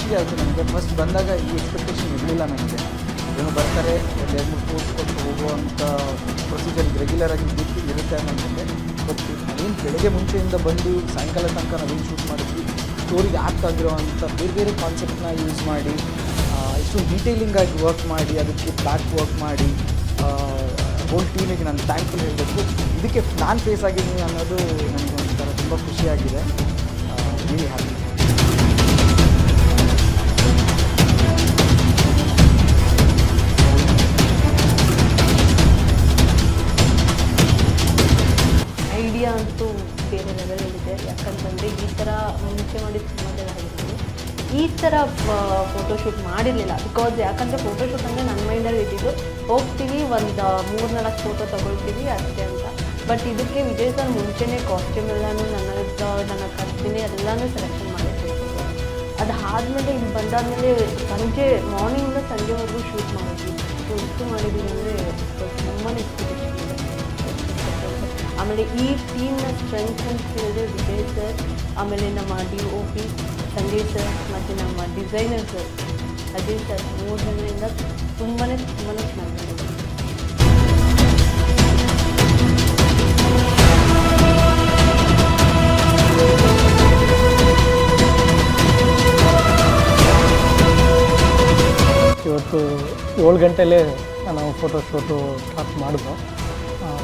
ಖುಷಿ ಆಯಿತು ನನಗೆ. ಫಸ್ಟ್ ಬಂದಾಗ ಈ ಎಕ್ಸ್ಪೆಕ್ಟೇಷನ್ ಇರಲಿಲ್ಲ ನನಗೆ. ಏನೋ ಬರ್ತಾರೆ ಒಂದು 2-3 ಪೋಸ್ಟ್ ಕೊಟ್ಟು ಹೋಗುವಂಥ ಪ್ರೊಸೀಜರ್ ರೆಗ್ಯುಲರಾಗಿ ಇರುತ್ತೆ ಅನ್ನೋದಕ್ಕೆ. ಬಟ್ ನಾವೇನು ಬೆಳಗ್ಗೆ ಮುಂಚೆಯಿಂದ ಬಂದು ಸಾಯಂಕಾಲ ತನಕ ನಾವೇನು ಶೂಟ್ ಮಾಡಿದ್ವಿ, ಸ್ಟೋರಿಗೆ ಆ್ಯಪ್ಟ್ ಆಗಿರೋವಂಥ ಬೇರೆ ಬೇರೆ ಕಾನ್ಸೆಪ್ಟನ್ನ ಯೂಸ್ ಮಾಡಿ ಇಷ್ಟು ಡೀಟೇಲಿಂಗಾಗಿ ವರ್ಕ್ ಮಾಡಿ ಅದಕ್ಕೆ ಬ್ಯಾಕ್ ವರ್ಕ್ ಮಾಡಿ ಹೋಲ್ ಟೀಮಿಗೆ ನಾನು ಥ್ಯಾಂಕ್ಫುಲ್ ಹೇಳಬೇಕು. ಇದಕ್ಕೆ ನಾನು ಫೇಸ್ ಆಗಿದ್ದೀನಿ ಅನ್ನೋದು ನನಗೆ ಒಂಥರ ತುಂಬ ಖುಷಿಯಾಗಿದೆ. Really happy. ಐಡಿಯಾ ಅಂತೂ ಬೇರೆ ಲೆವೆಲಲ್ಲಿದೆ. ಯಾಕಂತಂದರೆ ಈ ಥರ ಮುಂಚೆ ಮಾಡಿದ ಸಿನಿಮಾಗಳಾಗಿರ್ಬೋದು ಈ ಥರ ಫೋಟೋಶೂಟ್ ಮಾಡಿರಲಿಲ್ಲ. ಬಿಕಾಸ್ ಯಾಕಂದರೆ ಫೋಟೋಶೂಟ್ ಅಂದರೆ ನನ್ನ ಮೈಂಡಲ್ಲಿ ಇದ್ದಿದ್ದು ಹೋಗ್ತೀವಿ ಒಂದು 3-4 ಫೋಟೋ ತೊಗೊಳ್ತೀವಿ ಅಷ್ಟೇ ಅಂತ. ಬಟ್ ಇದಕ್ಕೆ ವಿಜಯ್ ಸರ್ ಮುಂಚೆನೇ ಕಾಸ್ಟ್ಯೂಮ್ ಎಲ್ಲನೂ ನನ್ನ ಖರ್ಚಿನೇ ಎಲ್ಲನೂ ಸೆಲೆಕ್ಷನ್ ಮಾಡಿರ್ಬೇಕು. ಅದು ಆದಮೇಲೆ ಇಲ್ಲಿ ಬಂದಾದಮೇಲೆ ಸಂಜೆ ಮಾರ್ನಿಂಗಿಂದ ಸಂಜೆವರೆಗೂ ಶೂಟ್ ಮಾಡಿದ್ವಿ. ಸೊ ಇಷ್ಟು ಮಾಡಿದ್ದೀವಿ ಅಂದರೆ ತುಂಬಾ ಇನ್ಸ್ಪಿರೇಷನ್ ಇದೆ. ಆಮೇಲೆ ಈ ಟೀಮ್ನ ಸ್ಟ್ರೆಂತ್ ಅಂತ ಹೇಳಿದ್ರೆ ವಿಜಯ್ ಸರ್, ಆಮೇಲೆ ನಮ್ಮ DOP ಸಂಜಯ್ ಸರ್ ಮತ್ತು ನಮ್ಮ ಡಿಸೈನರ್ ಸರ್ ಅಜಯ್ ಸರ್ 3 ಜನರಿಂದ ತುಂಬಾ ಚೆನ್ನಾಗಿದೆ. ಇವತ್ತು 7 ಗಂಟೆಲೇ ನಾವು ಫೋಟೋಶೂಟು ಸ್ಟಾರ್ಟ್ ಮಾಡಿದ್ವು.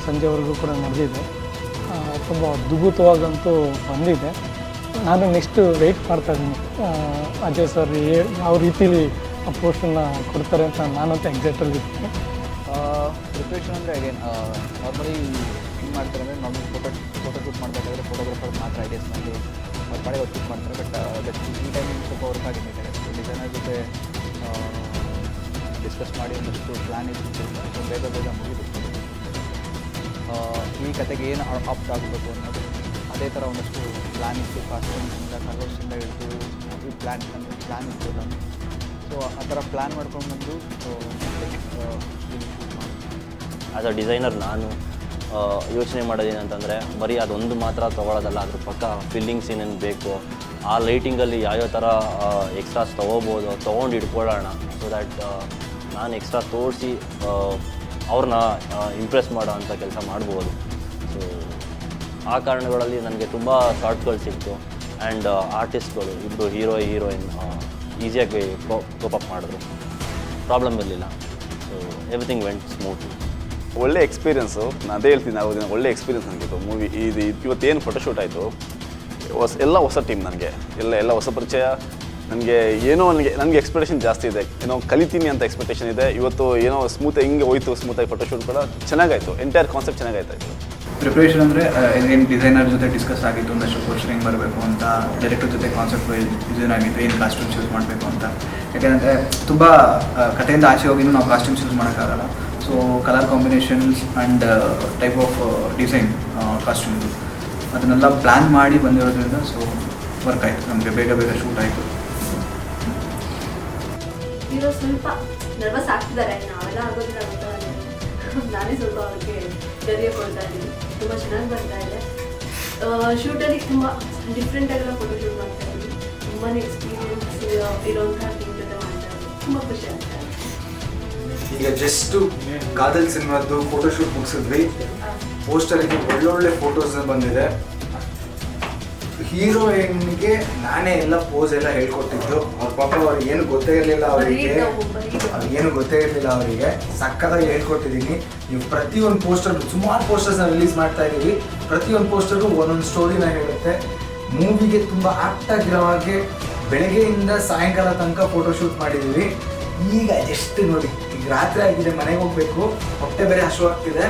ಸಂಜೆವರೆಗೂ ಕೂಡ ನಡೆದಿದೆ. ತುಂಬ ಅದ್ಭುತವಾಗಂತೂ ಬಂದಿದೆ. ನಾನು ನೆಕ್ಸ್ಟ್ ವೆಯ್ಟ್ ಮಾಡ್ತಾಯಿದ್ದೀನಿ ಅಜಯ್ ಸರ್ ಯಾವ ರೀತಿಲಿ ಆ ಪೋಸ್ಟನ್ನು ಕೊಡ್ತಾರೆ ಅಂತ ನಾನಂತೂ ಎಕ್ಸೈಟಲ್ಲಿದ್ದೀನಿ. ಪ್ರಿಪ್ರೇಷನ್ ಅಂದರೆ ಅಗೇನ್ ನಾರ್ಮಲಿ ಹಿಂಗೆ ಮಾಡ್ತಾರೆ ಅಂದರೆ ನಾರ್ಮಲಿ ಫೋಟೋಶೂಟ್ ಮಾಡಬೇಕಾದ್ರೆ ಫೋಟೋಗ್ರಾಫರ್ ಮಾತ್ರ ಐಡಿಯಾಸ್ ಮಾಡಿ ಅವ್ರ ಕಡೆ ಶೂಟ್ ಮಾಡ್ತಾರೆ. ಬಟ್ ಈ ಟೈಮಿಂಗ್ ಸ್ವಲ್ಪ ವರ್ಕ್ ಆಗಿದೆ. ಡಿಸೈನರ್ ಜೊತೆ ಡಿಸ್ಕಸ್ ಮಾಡಿ ಒಂದಷ್ಟು ಪ್ಲ್ಯಾನ್ ಇತ್ತು, ಬೇಗ ಮುಗಿದು ಈ ಕತೆಗೆ ಏನು ಆಪ್ಟ್ ಆಗಬೇಕು ಅನ್ನೋದು ಅದೇ ಥರ ಒಂದಷ್ಟು ಪ್ಲ್ಯಾನ್ ಇತ್ತು. ಕಾಸ್ಟ್ಯೂಮ್ಸಿಂದ ಕಲರ್ಸಿಂದ ಹಿಡಿದು ಈ ಪ್ಲ್ಯಾನ್ ಇತ್ತು ನಾನು. ಸೊ ಆ ಥರ ಪ್ಲ್ಯಾನ್ ಮಾಡ್ಕೊಂಡು ಬಂದು ಆ್ಯಸ್ ಅ ಡಿಸೈನರ್ ನಾನು ಯೋಚನೆ ಮಾಡೋದೇನಂತಂದರೆ ಬರೀ ಅದೊಂದು ಮಾತ್ರ ತೊಗೊಳ್ಳೋದಲ್ಲ, ಅದ್ರ ಪಕ್ಕ ಫಿಲ್ಲಿಂಗ್ಸ್ ಏನೇನು ಬೇಕು, ಆ ಲೈಟಿಂಗಲ್ಲಿ ಯಾವ್ಯಾವ ಥರ ಎಕ್ಸ್ಟ್ರಾಸ್ ತೊಗೋಬೋದು, ತೊಗೊಂಡು ಇಟ್ಕೊಳ್ಳೋಣ. ಸೊ ದ್ಯಾಟ್ ನಾನು ಎಕ್ಸ್ಟ್ರಾ ತೋರಿಸಿ ಅವ್ರನ್ನ ಇಂಪ್ರೆಸ್ ಮಾಡೋ ಅಂಥ ಕೆಲಸ ಮಾಡ್ಬೋದು. ಸೊ ಆ ಕಾರಣಗಳಲ್ಲಿ ನನಗೆ ತುಂಬ ಶಾರ್ಟ್ಗಳು ಸಿಕ್ತು. ಆ್ಯಂಡ್ ಆರ್ಟಿಸ್ಟ್ಗಳು ಇಬ್ಬರು ಹೀರೋಯಿನ್ ಈಸಿಯಾಗಿ ಕೋಪಪ್ ಮಾಡಿದ್ರು, ಪ್ರಾಬ್ಲಮ್ ಇರಲಿಲ್ಲ. So everything vent smooth. ಒಳ್ಳೆ ಎಕ್ಸ್ಪೀರಿಯೆನ್ಸು. ನಾನು ಅದೇ ಹೇಳ್ತೀನಿ, ಒಳ್ಳೆ ಎಕ್ಸ್ಪೀರಿಯೆನ್ಸ್ ನನಗಿತ್ತು ಮೂವಿ. ಇವತ್ತೇನು ಫೋಟೋಶೂಟ್ ಆಯಿತು, ಎಲ್ಲ ಹೊಸ ಟೀಮ್ ನನಗೆ, ಎಲ್ಲ ಹೊಸ ಪರಿಚಯ. ನನಗೆ ಎಕ್ಸ್ಪೆಕ್ಟೇಷನ್ ಜಾಸ್ತಿ ಇದೆ, ಏನೋ ಕಲಿತೀನಿ ಅಂತ ಎಕ್ಸ್ಪೆಕ್ಟೇಷನ್ ಇದೆ. ಇವತ್ತು ಏನೋ ಹಿಂಗೆ ಹೋಯ್ತು, ಸ್ಮೂತಾಗಿ ಫೋಟೋಶೂಟ್ ಕೂಡ ಚೆನ್ನಾಗಾಯಿತು. ಎಂಟೈರ್ ಕಾನ್ಸೆಪ್ಟ್ ಚೆನ್ನಾಗಾಯ್ತು. ಪ್ರಿಪ್ರೇಷನ್ ಅಂದರೆ ಏನು ಡಿಸೈನರ್ ಜೊತೆ ಡಿಸ್ಕಸ್ ಆಗಿತ್ತು, ಒಂದಷ್ಟು ಪೋಸ್ಟರ್ ಹೆಂಗೆ ಬರಬೇಕು ಅಂತ, ಡೈರೆಕ್ಟರ್ ಜೊತೆ ಕಾನ್ಸೆಪ್ಟ್ ಡಿಸೈನ್ ಆಗಿತ್ತು, ಏನು ಕಾಸ್ಟ್ಯೂಮ್ಸ್ ಯೂಸ್ ಮಾಡಬೇಕು ಅಂತ. ಯಾಕೆಂದರೆ ತುಂಬ ಕಥೆಯಿಂದ ಆಚೆ ಹೋಗಿನೂ ನಾವು ಕಾಸ್ಟ್ಯೂಮ್ಸ್ ಯೂಸ್ ಮಾಡೋಕ್ಕಾಗಲ್ಲ. So colour combinations and type of design ಕಾಸ್ಟ್ಯೂಮ್ದು ಅದನ್ನೆಲ್ಲ ಪ್ಲ್ಯಾನ್ ಮಾಡಿ ಬಂದಿರೋದ್ರಿಂದ ಸೊ ವರ್ಕ್ ಆಯಿತು, ನಮಗೆ ಬೇಗ ಶೂಟ್ ಆಯಿತು. ಇರೋ ಸ್ವಲ್ಪ ನರ್ವಸ್ ಆಗ್ತಿದ್ದಾರೆ, ನಾವೆಲ್ಲ ಆಗೋದಿಲ್ಲ ಅಂತ ನಾನೇ ಸ್ವಲ್ಪ ಅವ್ರಿಗೆ ಧೈರ್ಯ ಕೊಡ್ತಾ ಇದ್ದೀನಿ. ತುಂಬ ಚೆನ್ನಾಗಿ ಬರ್ತಾ ಇದೆ. ಶೂಟಲ್ಲಿ ತುಂಬ ಡಿಫ್ರೆಂಟಾಗೆಲ್ಲ ಫೋಟೋ ಶೂಟ್ ಮಾಡ್ತಾ ಇದ್ದೀನಿ. ತುಂಬಾ ಎಕ್ಸ್ಪೀರಿಯನ್ಸ್ ಇರೋಂಥ ಟೀಮ್ ಜೊತೆ ಮಾಡ್ತಾ ಇದ್ದೀನಿ. ತುಂಬ ಖುಷಿ ಆಗ್ತಾ ಇದೆ. ಈಗ ಜಸ್ಟು ಕಾದಲ್ ಸಿನಿಮಾದ್ದು ಫೋಟೋಶೂಟ್ ಮುಗಿಸಿದ್ವಿ. ಪೋಸ್ಟರಿಗೆ ಒಳ್ಳೊಳ್ಳೆ ಫೋಟೋಸ್ ಬಂದಿದೆ. ಹೀರೋಯಿನ್ಗೆ ನಾನೇ ಎಲ್ಲ ಪೋಸ್ ಎಲ್ಲ ಹೇಳ್ಕೊಟ್ಟಿದ್ದು. ಅವ್ರ ಪಾಪ ಅವ್ರಿಗೆ ಏನು ಗೊತ್ತೇ ಇರಲಿಲ್ಲ, ಅವರಿಗೆ ಸಕ್ಕತ್ತಾಗಿ ಹೇಳ್ಕೊಟ್ಟಿದ್ದೀನಿ. ನೀವು ಪ್ರತಿಯೊಂದು ಪೋಸ್ಟರ್, ಸುಮಾರು ಪೋಸ್ಟರ್ಸ್ನ ರಿಲೀಸ್ ಮಾಡ್ತಾ ಇದ್ದೀವಿ. ಪ್ರತಿಯೊಂದು ಪೋಸ್ಟರ್ಗೂ ಒಂದೊಂದು ಸ್ಟೋರಿನ ಹೇಳುತ್ತೆ. ಮೂವಿಗೆ ತುಂಬ ಆಪ್ಟಾಗಿರೋ ಹಾಗೆ ಬೆಳಗ್ಗೆಯಿಂದ ಸಾಯಂಕಾಲ ತನಕ ಫೋಟೋಶೂಟ್ ಮಾಡಿದ್ದೀವಿ. ಈಗ ಜಸ್ಟ್ ನೋಡಿ, ಈಗ ರಾತ್ರಿ ಆಗಿದೆ, ಮನೆಗೆ ಹೋಗಬೇಕು, ಹೊಟ್ಟೆ ಬೇರೆ ಹಸುವಾಗ್ತಿದೆ.